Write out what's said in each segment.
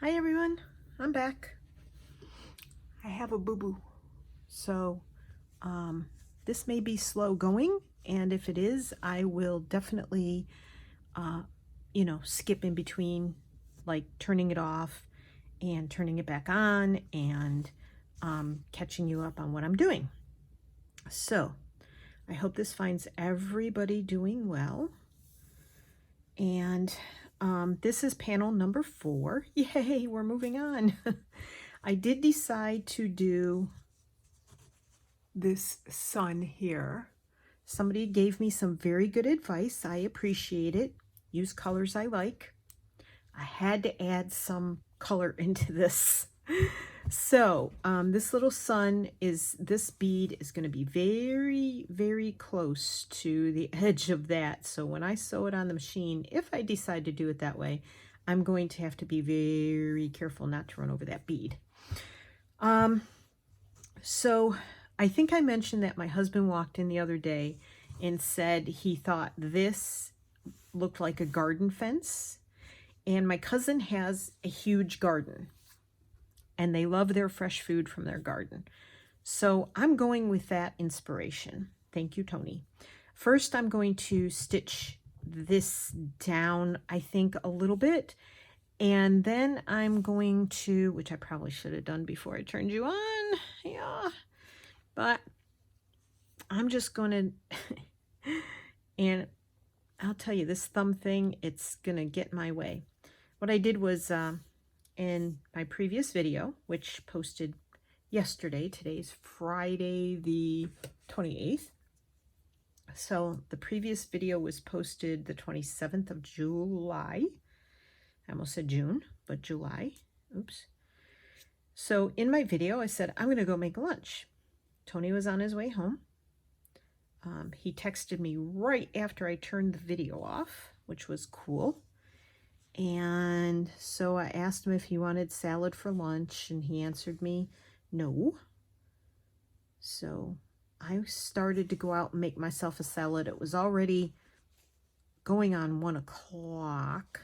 Hi everyone, I'm back. I have a boo-boo, so this may be slow going, and if it is, I will definitely, uh, skip in between, like turning it off and turning it back on and catching you up on what I'm doing. So I hope this finds everybody doing well, and this is panel number 4. Yay, we're moving on. I did decide to do this sun here. Somebody gave me some very good advice. I appreciate it. Use colors I like. I had to add some color into this. So this little sun this bead is going to be very, very close to the edge of that. So when I sew it on the machine, if I decide to do it that way, I'm going to have to be very careful not to run over that bead. So I think I mentioned that my husband walked in the other day and said he thought this looked like a garden fence. And my cousin has a huge garden, and they love their fresh food from their garden. So I'm going with that inspiration. Thank you, Tony. First, I'm going to stitch this down, I think, a little bit. And then I'm going to, which I probably should have done before I turned you on. Yeah. But I'm just going to, and I'll tell you, this thumb thing, it's going to get in my way. What I did was, in my previous video, which posted yesterday, today's Friday the 28th. So the previous video was posted the 27th of July. I almost said June, but July. Oops. So in my video, I said, I'm going to go make lunch. Tony was on his way home. He texted me right after I turned the video off, which was cool. And so I asked him if he wanted salad for lunch, and he answered me no. So I started to go out and make myself a salad. It was already going on 1 o'clock,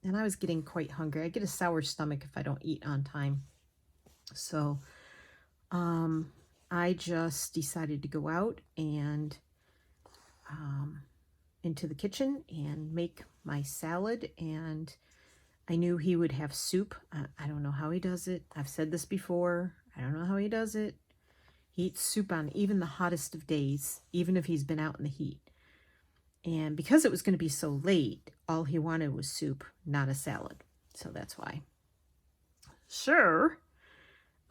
and I was getting quite hungry. I get a sour stomach if I don't eat on time. So I just decided to go out and into the kitchen and make my salad, and I knew he would have soup. I don't know how he does it. I've said this before. I don't know how he does it. He eats soup on even the hottest of days, even if he's been out in the heat. And because it was going to be so late, all he wanted was soup, not a salad. So that's why. Sure.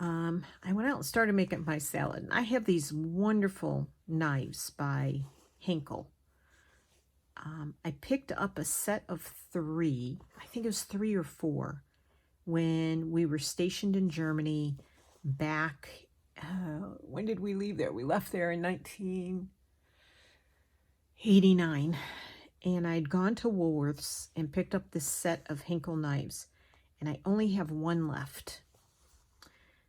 I went out and started making my salad. And I have these wonderful knives by Henkel. I picked up a set of 3, I think it was 3 or 4, when we were stationed in Germany back, when did we leave there? We left there in 1989, and I'd gone to Woolworths and picked up this set of Henkel knives, and I only have 1 left.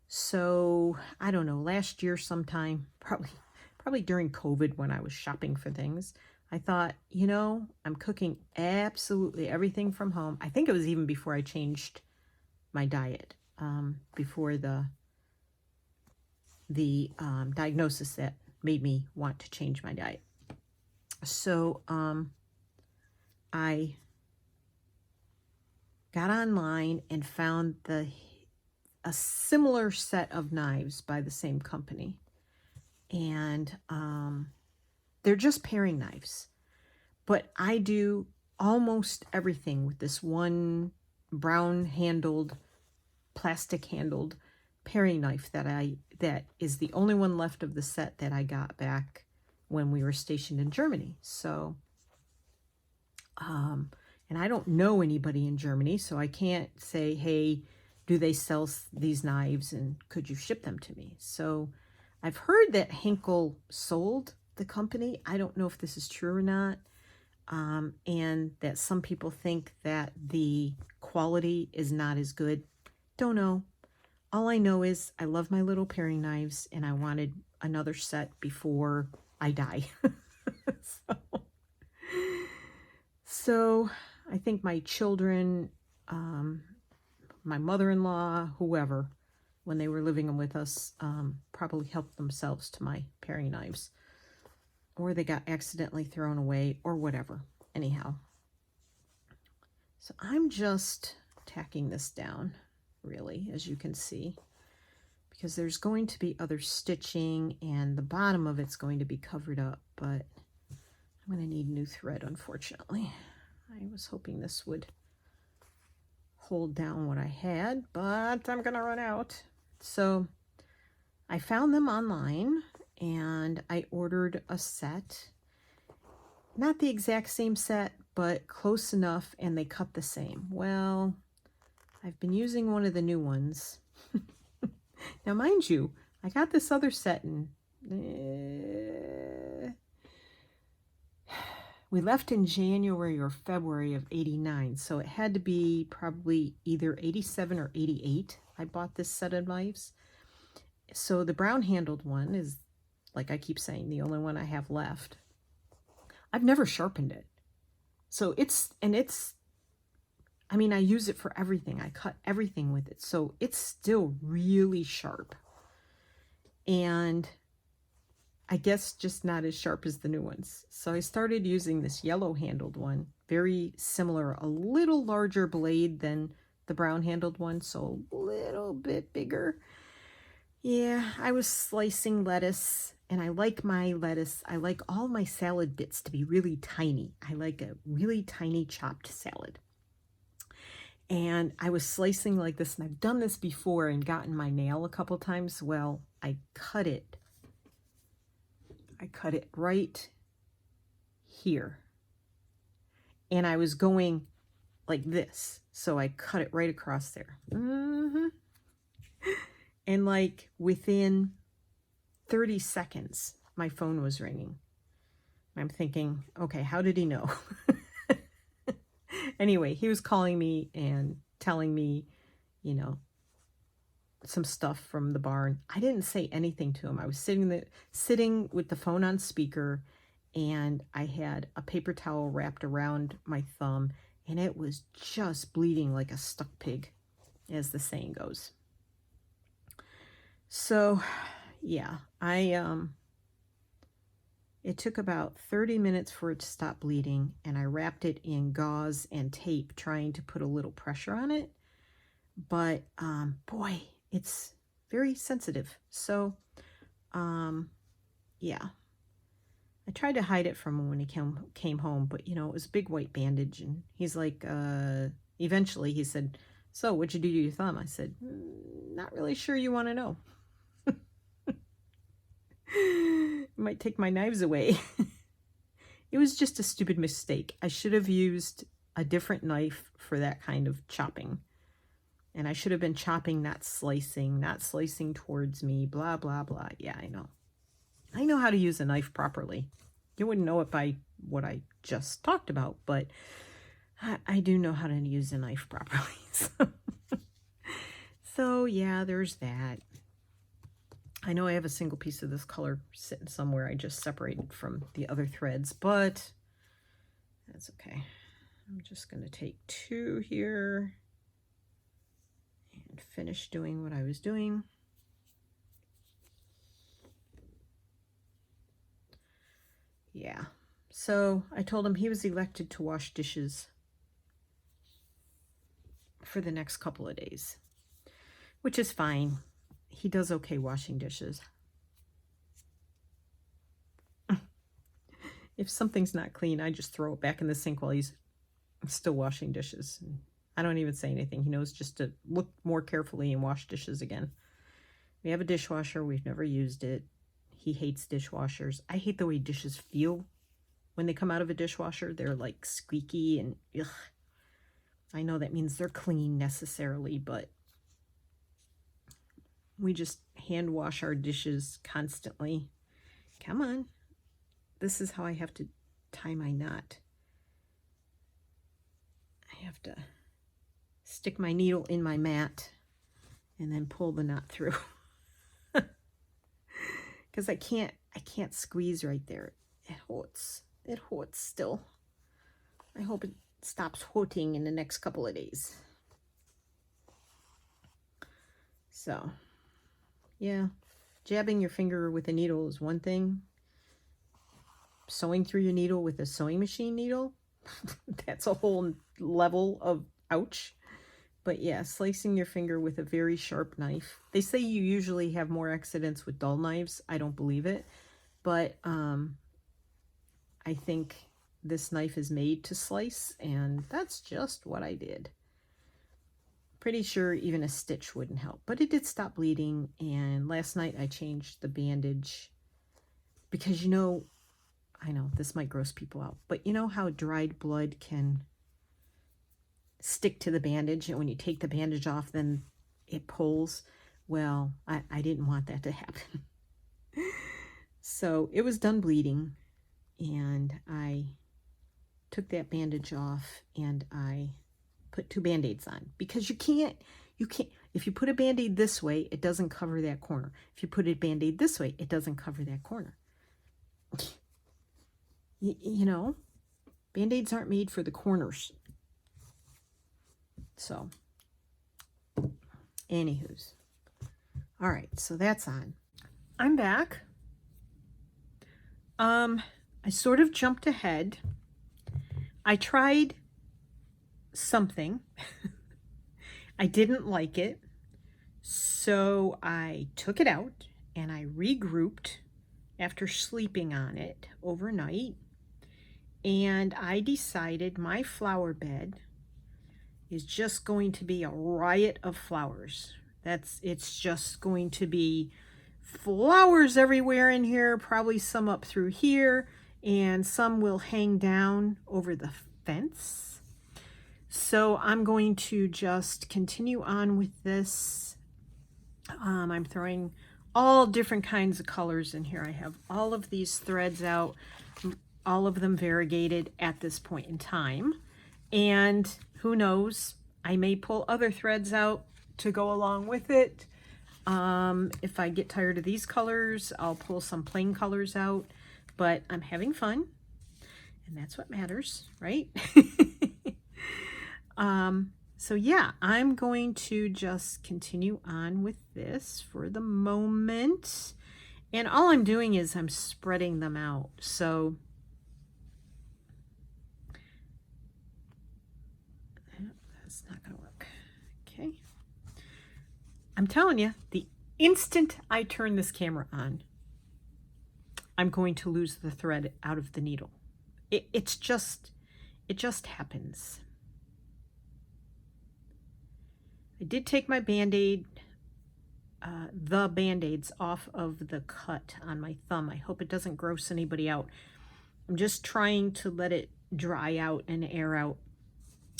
So, I don't know, last year sometime, probably during COVID when I was shopping for things, I thought, I'm cooking absolutely everything from home. I think it was even before I changed my diet, before the diagnosis that made me want to change my diet. So I got online and found a similar set of knives by the same company. And they're just paring knives, but I do almost everything with this one brown handled, plastic handled paring knife that is the only one left of the set that I got back when we were stationed in Germany. So, and I don't know anybody in Germany, so I can't say, hey, do they sell these knives and could you ship them to me? So I've heard that Henkel sold the company. I don't know if this is true or not. And that some people think that the quality is not as good. Don't know. All I know is I love my little paring knives, and I wanted another set before I die. So I think my children, my mother-in-law, whoever, when they were living with us, probably helped themselves to my paring knives. Or they got accidentally thrown away or whatever. Anyhow. So I'm just tacking this down, really, as you can see. Because there's going to be other stitching and the bottom of it's going to be covered up. But I'm going to need new thread, unfortunately. I was hoping this would hold down what I had, but I'm going to run out. So I found them online and I ordered a set. Not the exact same set, but close enough, and they cut the same. Well, I've been using one of the new ones. Now, mind you, I got this other set in... we left in January or February of '89, so it had to be probably either '87 or '88. I bought this set of knives. So the brown-handled one is, like I keep saying, the only one I have left. I've never sharpened it. So I mean, I use it for everything. I cut everything with it. So it's still really sharp. And I guess just not as sharp as the new ones. So I started using this yellow-handled one. Very similar, a little larger blade than the brown-handled one. So a little bit bigger. Yeah, I was slicing lettuce. And I like my lettuce. I like all my salad bits to be really tiny. I like a really tiny chopped salad. And I was slicing like this, and I've done this before and gotten my nail a couple times. Well, I cut it right here. And I was going like this. So I cut it right across there. And like within 30 seconds, my phone was ringing. I'm thinking, okay, how did he know? Anyway, he was calling me and telling me, you know, some stuff from the barn. I didn't say anything to him. I was sitting with the phone on speaker, and I had a paper towel wrapped around my thumb, and it was just bleeding like a stuck pig, as the saying goes. So, yeah, it took about 30 minutes for it to stop bleeding, and I wrapped it in gauze and tape, trying to put a little pressure on it. But, boy, it's very sensitive. So, yeah. I tried to hide it from him when he came home, but, you know, it was a big white bandage, and he's like, eventually he said, "So, what'd you do to your thumb?" I said, "Not really sure you want to know." Might take my knives away. It was just a stupid mistake. I should have used a different knife for that kind of chopping. And I should have been chopping, not slicing towards me, blah, blah, blah. Yeah, I know. I know how to use a knife properly. You wouldn't know it by what I just talked about, but I do know how to use a knife properly. So yeah, there's that. I know I have a single piece of this color sitting somewhere. I just separated from the other threads, but that's okay. I'm just going to take 2 here and finish doing what I was doing. Yeah. So I told him he was elected to wash dishes for the next couple of days, which is fine. He does okay washing dishes. If something's not clean, I just throw it back in the sink while he's still washing dishes. I don't even say anything. He knows just to look more carefully and wash dishes again. We have a dishwasher. We've never used it. He hates dishwashers. I hate the way dishes feel when they come out of a dishwasher. They're like squeaky and ugh. I know that means they're clean necessarily, but we just hand wash our dishes constantly. Come on. This is how I have to tie my knot. I have to stick my needle in my mat and then pull the knot through. Because I can't squeeze right there. It hurts. It hurts still. I hope it stops hurting in the next couple of days. So, yeah, jabbing your finger with a needle is one thing. Sewing through your needle with a sewing machine needle, that's a whole level of ouch. But yeah, slicing your finger with a very sharp knife. They say you usually have more accidents with dull knives. I don't believe it. But I think this knife is made to slice, and that's just what I did. Pretty sure even a stitch wouldn't help. But it did stop bleeding, and last night I changed the bandage. Because, you know, I know this might gross people out, but you know how dried blood can stick to the bandage, and when you take the bandage off, then it pulls? Well, I didn't want that to happen. So it was done bleeding, and I took that bandage off, and I put 2 Band-Aids on, because you can't, if you put a Band-Aid this way, it doesn't cover that corner. If you put a Band-Aid this way, it doesn't cover that corner. You know, Band-Aids aren't made for the corners. So, anywho's. All right, so that's on. I'm back. I sort of jumped ahead. I tried something. I didn't like it. So I took it out and I regrouped after sleeping on it overnight. And I decided my flower bed is just going to be a riot of flowers. It's just going to be flowers everywhere in here, probably some up through here, and some will hang down over the fence. So I'm going to just continue on with this. I'm throwing all different kinds of colors in here. I have all of these threads out, all of them variegated at this point in time. And who knows, I may pull other threads out to go along with it. If I get tired of these colors, I'll pull some plain colors out. But I'm having fun, and that's what matters, right? So yeah, I'm going to just continue on with this for the moment. And all I'm doing is I'm spreading them out. So that's not going to work. Okay. I'm telling you, the instant I turn this camera on, I'm going to lose the thread out of the needle. It just happens. I did take my Band-Aid, the Band-Aids off of the cut on my thumb. I hope it doesn't gross anybody out. I'm just trying to let it dry out and air out.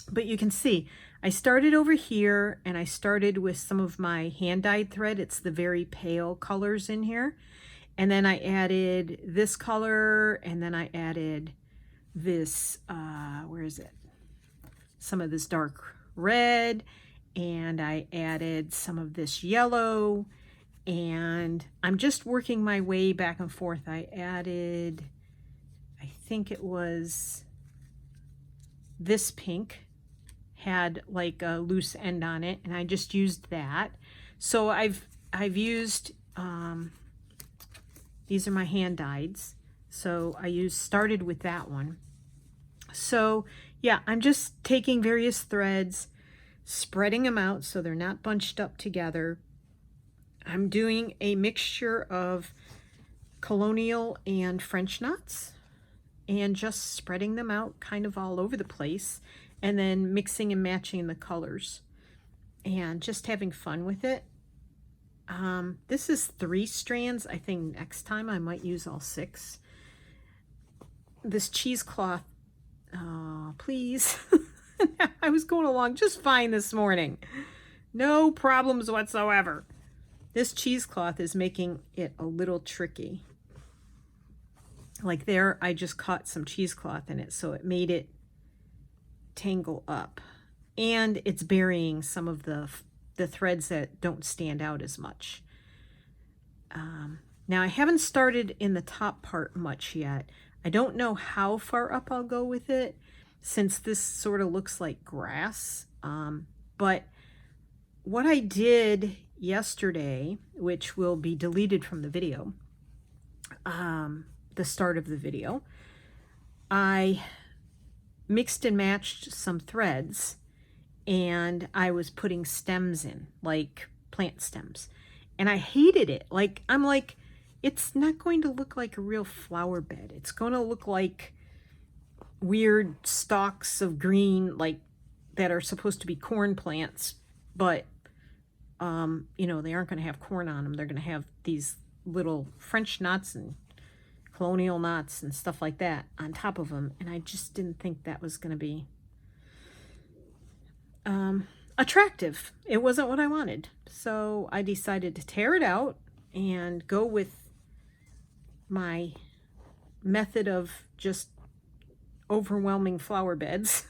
But you can see, I started over here, and I started with some of my hand-dyed thread. It's the very pale colors in here. And then I added this color, and then I added this, where is it? Some of this dark red, and I added some of this yellow, and I'm just working my way back and forth. I added, I think it was this pink, had like a loose end on it, and I just used that. So I've used, these are my hand dyeds. So I started with that one. So yeah, I'm just taking various threads, spreading them out so they're not bunched up together. I'm doing a mixture of colonial and French knots, and just spreading them out kind of all over the place, and then mixing and matching the colors and just having fun with it. This is 3 strands. I think next time I might use all 6. This cheesecloth, oh, please. I was going along just fine this morning. No problems whatsoever. This cheesecloth is making it a little tricky. Like there, I just caught some cheesecloth in it, so it made it tangle up. And it's burying some of the threads that don't stand out as much. Now I haven't started in the top part much yet. I don't know how far up I'll go with it, since this sort of looks like grass. But what I did yesterday, which will be deleted from the video, the start of the video, I mixed and matched some threads, and I was putting stems in, like plant stems, and I hated it. Like, I'm like, it's not going to look like a real flower bed. It's going to look like weird stalks of green, like that are supposed to be corn plants, but you know, they aren't going to have corn on them. They're going to have these little French knots and colonial knots and stuff like that on top of them, and I just didn't think that was going to be attractive. It wasn't what I wanted, so I decided to tear it out and go with my method of just overwhelming flower beds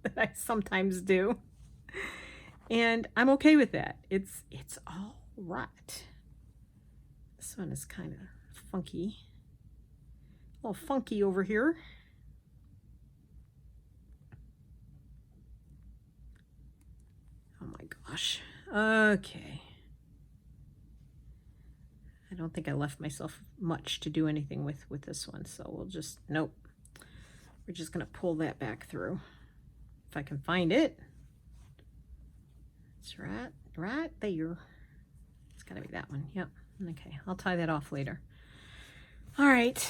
that I sometimes do, and I'm okay with that. It's all right. This one is kind of funky, a little funky over here. Oh my gosh. Okay. I don't think I left myself much to do anything with this one, so we'll just, nope. We're just going to pull that back through. If I can find it. It's right there. It's got to be that one. Yep. Okay, I'll tie that off later. All right.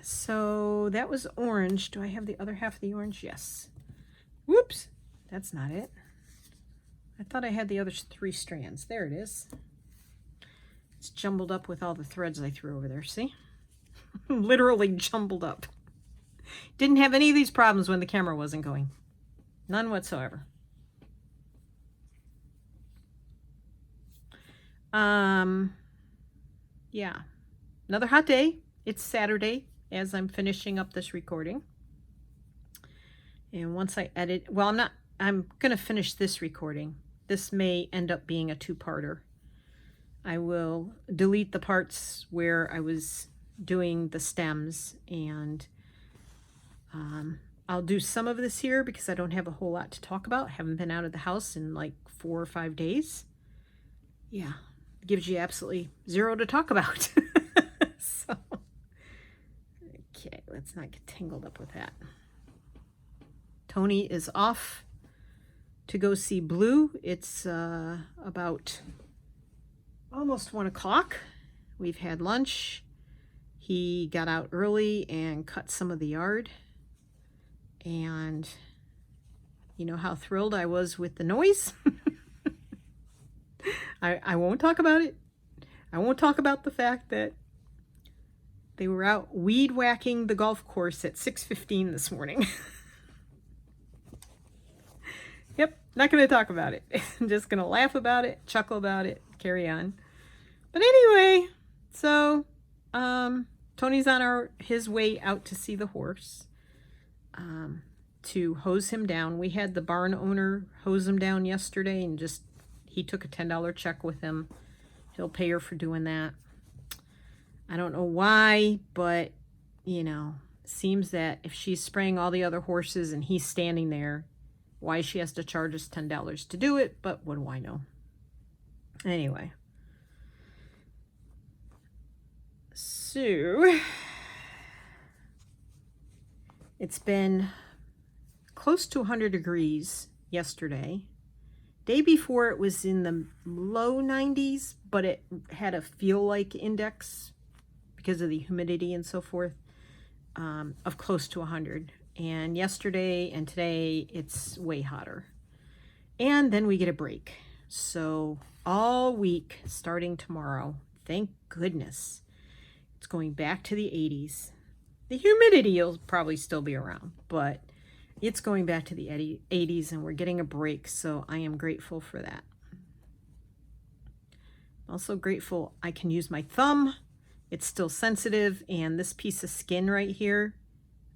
So that was orange. Do I have the other half of the orange? Yes. Whoops. That's not it. I thought I had the other 3 strands. There it is. It's jumbled up with all the threads I threw over there. See? Literally jumbled up. Didn't have any of these problems when the camera wasn't going. None whatsoever. Yeah. Another hot day. It's Saturday as I'm finishing up this recording. And once I edit, well, I'm going to finish this recording. This may end up being a 2-parter. I will delete the parts where I was doing the stems, and I'll do some of this here because I don't have a whole lot to talk about. I haven't been out of the house in like 4 or 5 days. Yeah, it gives you absolutely 0 to talk about. So, okay, let's not get tangled up with that. Tony is off to go see Blue. It's about almost 1 o'clock. We've had lunch. He got out early and cut some of the yard. And you know how thrilled I was with the noise? I won't talk about it. I won't talk about the fact that they were out weed whacking the golf course at 6:15 this morning. Yep, not going to talk about it. I'm just going to laugh about it, chuckle about it, carry on. But anyway, so Tony's on his way out to see the horse, to hose him down. We had the barn owner hose him down yesterday, and just he took a $10 check with him. He'll pay her for doing that. I don't know why, but you know, seems that if she's spraying all the other horses and he's standing there, why she has to charge us $10 to do it, but what do I know? Anyway. So, it's been close to 100 degrees yesterday. Day before it was in the low 90s, but it had a feel-like index because of the humidity and so forth, of close to 100. And yesterday and today, it's way hotter. And then we get a break. So all week, starting tomorrow, thank goodness, it's going back to the 80s. The humidity will probably still be around, but it's going back to the 80s, and we're getting a break. So I am grateful for that. I'm also grateful I can use my thumb. It's still sensitive, and this piece of skin right here,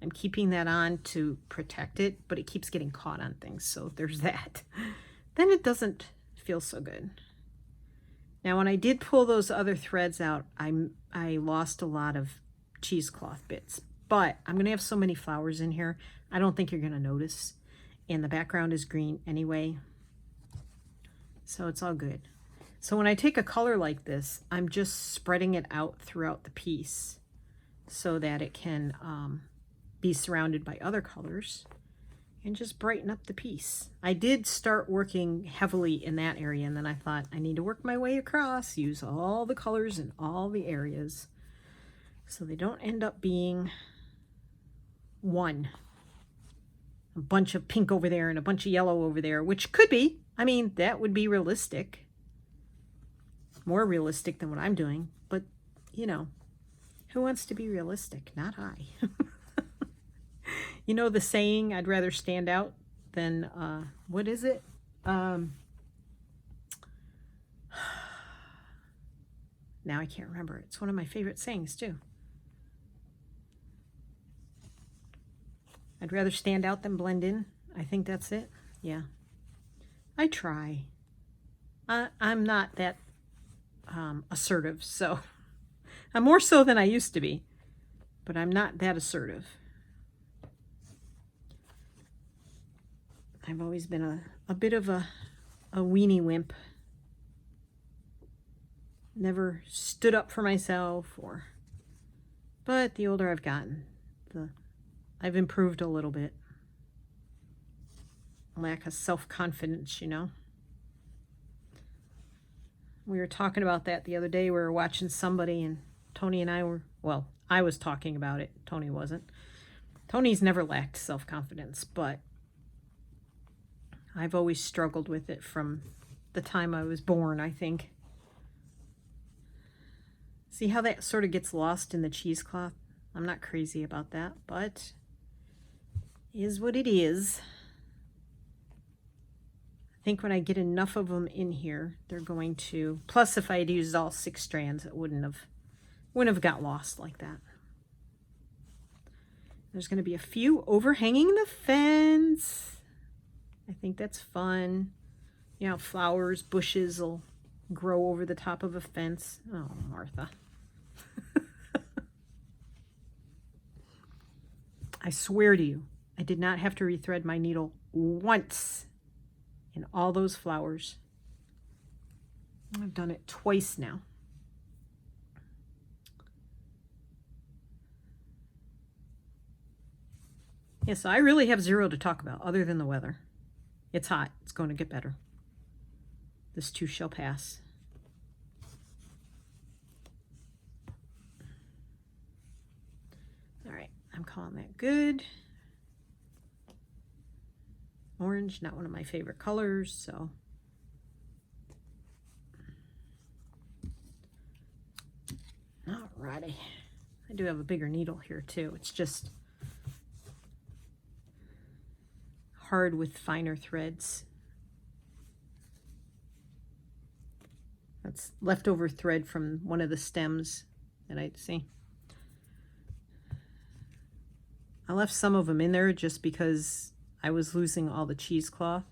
I'm keeping that on to protect it, but it keeps getting caught on things, so there's that. Then it doesn't feel so good. Now, when I did pull those other threads out, I lost a lot of cheesecloth bits, but I'm going to have so many flowers in here, I don't think you're going to notice, and the background is green anyway, so it's all good. So when I take a color like this, I'm just spreading it out throughout the piece so that it can be surrounded by other colors and just brighten up the piece. I did start working heavily in that area, and then I thought I need to work my way across, use all the colors in all the areas so they don't end up being one. A bunch of pink over there and a bunch of yellow over there, which could be. I mean, that would be realistic. More realistic than what I'm doing. But, you know, who wants to be realistic? Not I. You know the saying, I'd rather stand out than, what is it? Now I can't remember. It's one of my favorite sayings, too. I'd rather stand out than blend in. I think that's it. Yeah. I try. I'm not that assertive, so I'm more so than I used to be, but I'm not that assertive. I've always been a bit of a weenie wimp. Never stood up for myself, but the older I've gotten, I've improved a little bit. Lack of self-confidence, you know. We were talking about that the other day. We were watching somebody, and Tony and I were, well, I was talking about it. Tony wasn't. Tony's never lacked self-confidence, but I've always struggled with it from the time I was born, I think. See how that sort of gets lost in the cheesecloth? I'm not crazy about that, but it is what it is. I think when I get enough of them in here, they're going to, plus if I had used all 6 strands, it wouldn't have got lost like that. There's going to be a few overhanging the fence. I think that's fun. You know, flowers, bushes will grow over the top of a fence. Oh, Martha. I swear to you, I did not have to rethread my needle once in all those flowers. I've done it twice now. Yeah, so I really have zero to talk about other than the weather. It's hot. It's going to get better. This too shall pass. All right, I'm calling that good. Orange, not one of my favorite colors, so. Alrighty. I do have a bigger needle here too. It's just hard with finer threads. That's leftover thread from one of the stems that I see. I left some of them in there just because I was losing all the cheesecloth,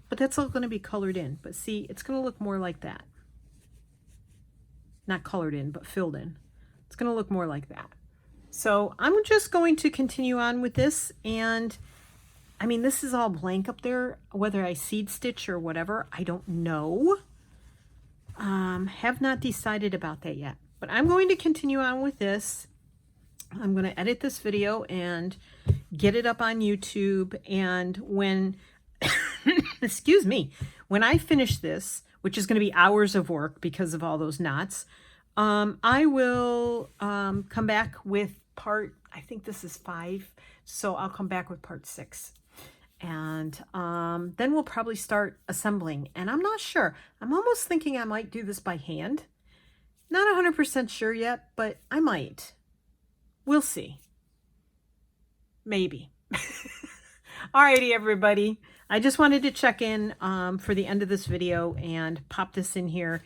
but that's all going to be colored in. But see, it's going to look more like that. Not colored in, but filled in. It's going to look more like that. So I'm just going to continue on with this, and I mean, this is all blank up there. Whether I seed stitch or whatever, I don't know. Have not decided about that yet. But I'm going to continue on with this. I'm going to edit this video and get it up on YouTube. And when, excuse me, when I finish this, which is going to be hours of work because of all those knots, I will come back with part, I think this is 5. So I'll come back with part 6. And then we'll probably start assembling. And I'm not sure. I'm almost thinking I might do this by hand. Not 100% sure yet, but I might. We'll see. Maybe. Alrighty, everybody. I just wanted to check in for the end of this video and pop this in here.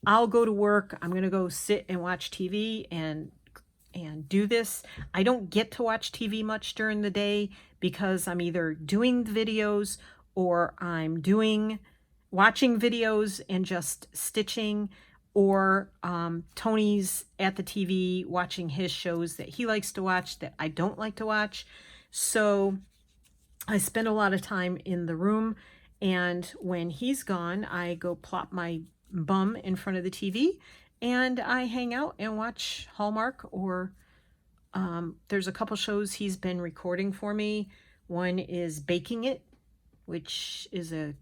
I'll go to work. I'm going to go sit and watch TV and do this. I don't get to watch TV much during the day because I'm either doing the videos or I'm watching videos and just stitching, or Tony's at the TV watching his shows that he likes to watch that I don't like to watch. So I spend a lot of time in the room, and when he's gone, I go plop my bum in front of the TV, and I hang out and watch Hallmark, or there's a couple shows he's been recording for me. One is Baking It, which is a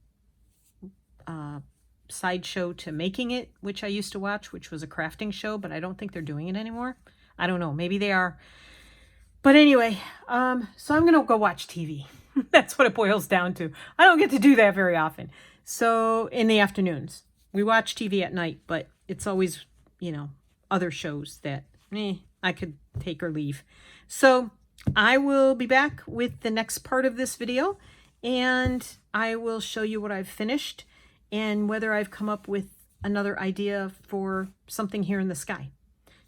side show to Making It, which I used to watch, which was a crafting show, but I don't think they're doing it anymore. I don't know. Maybe they are. But anyway, so I'm going to go watch TV. That's what it boils down to. I don't get to do that very often. So in the afternoons, we watch TV at night, but it's always, you know, other shows that I could take or leave. So I will be back with the next part of this video, and I will show you what I've finished and whether I've come up with another idea for something here in the sky.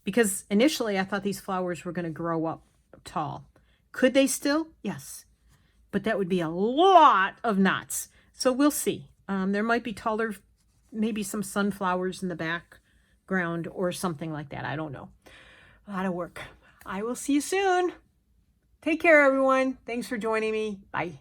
Because initially I thought these flowers were going to grow up tall. Could they still? Yes. But that would be a lot of knots. So we'll see. There might be taller, maybe some sunflowers in the background or something like that. I don't know. A lot of work. I will see you soon. Take care, everyone. Thanks for joining me. Bye.